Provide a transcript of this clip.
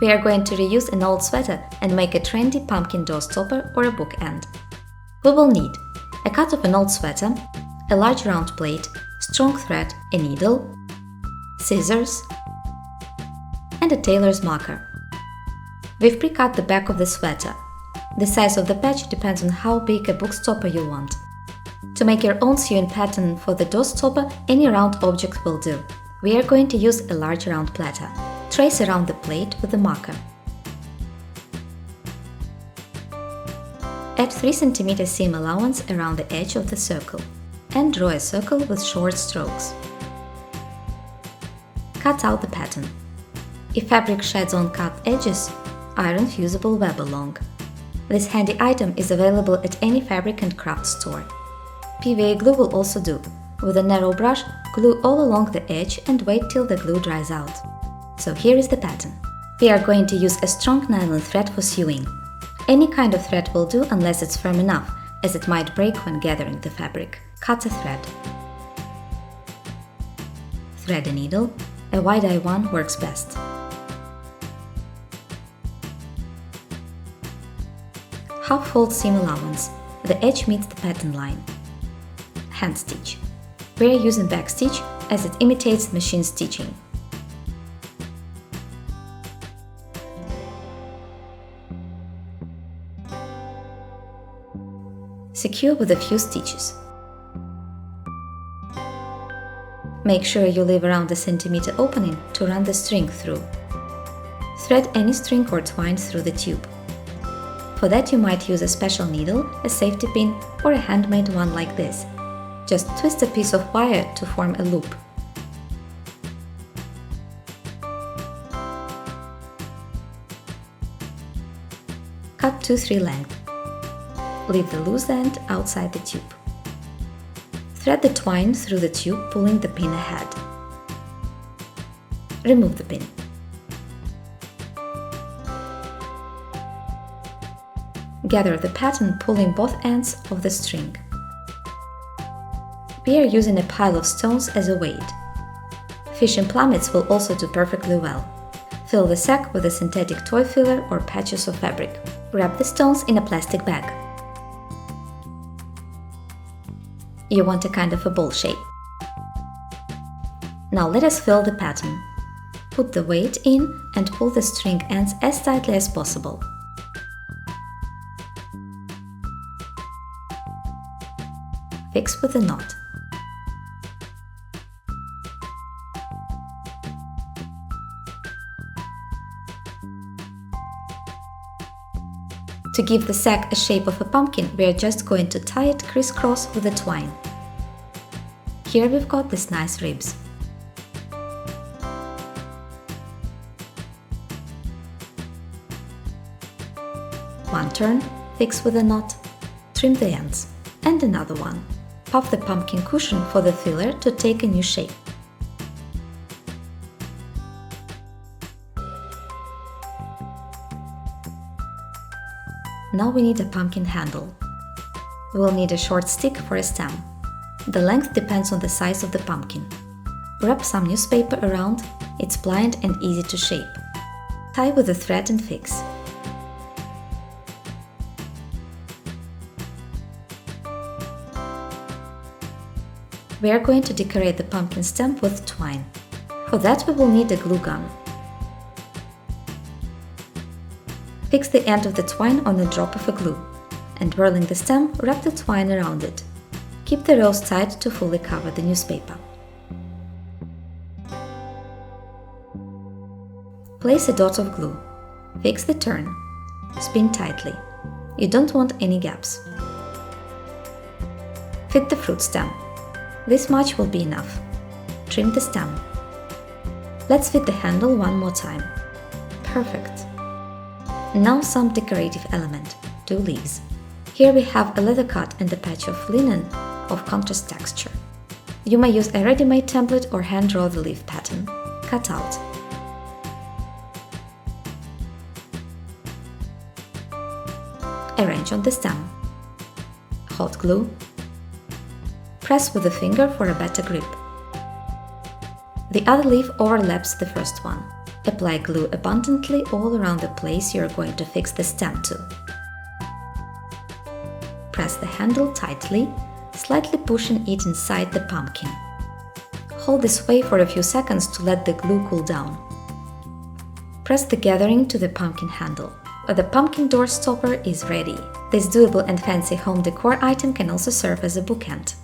We are going to reuse an old sweater and make a trendy pumpkin door stopper or a bookend. We will need a cut of an old sweater, a large round plate, strong thread, a needle, scissors, and a tailor's marker. We've pre-cut the back of the sweater. The size of the patch depends on how big a book stopper you want. To make your own sewing pattern for the door stopper, any round object will do. We are going to use a large round platter. Trace around the plate with a marker. Add 3 cm seam allowance around the edge of the circle and draw a circle with short strokes. Cut out the pattern. If fabric sheds on cut edges, iron fusible web along. This handy item is available at any fabric and craft store. PVA glue will also do. With a narrow brush, glue all along the edge and wait till the glue dries out. So here is the pattern. We are going to use a strong nylon thread for sewing. Any kind of thread will do unless it's firm enough, as it might break when gathering the fabric. Cut a thread. Thread a needle. A wide-eye one works best. Half fold seam allowance. The edge meets the pattern line. Hand stitch. We are using back stitch as it imitates machine stitching. Secure with a few stitches. Make sure you leave around a centimeter opening to run the string through. Thread any string or twine through the tube. For that you might use a special needle, a safety pin, or a handmade one like this. Just twist a piece of wire to form a loop. Cut 2-3 length. Leave the loose end outside the tube. Thread the twine through the tube, pulling the pin ahead. Remove the pin. Gather the pattern, pulling both ends of the string. We are using a pile of stones as a weight. Fish and plummets will also do perfectly well. Fill the sack with a synthetic toy filler or patches of fabric. Wrap the stones in a plastic bag. You want a kind of a bowl shape. Now let us fill the pattern. Put the weight in and pull the string ends as tightly as possible. Fix with a knot. To give the sack a shape of a pumpkin, we are just going to tie it crisscross with the twine. Here we've got these nice ribs. One turn, fix with a knot, trim the ends, and another one. Puff the pumpkin cushion for the filler to take a new shape. Now we need a pumpkin handle. We'll need a short stick for a stem. The length depends on the size of the pumpkin. Wrap some newspaper around, it's pliant and easy to shape. Tie with a thread and fix. We are going to decorate the pumpkin stem with twine. For that we will need a glue gun. Fix the end of the twine on a drop of a glue, and whirling the stem, wrap the twine around it. Keep the rows tight to fully cover the newspaper. Place a dot of glue. Fix the turn. Spin tightly. You don't want any gaps. Fit the fruit stem. This much will be enough. Trim the stem. Let's fit the handle one more time. Perfect. Now some decorative element, 2 leaves. Here we have a leather cut and a patch of linen of contrast texture. You may use a ready-made template or hand draw the leaf pattern. Cut out. Arrange on the stem. Hot glue. Press with the finger for a better grip. The other leaf overlaps the first one. Apply glue abundantly all around the place you are going to fix the stem to. Press the handle tightly, slightly pushing it inside the pumpkin. Hold this way for a few seconds to let the glue cool down. Press the gathering to the pumpkin handle. The pumpkin door stopper is ready. This doable and fancy home decor item can also serve as a bookend.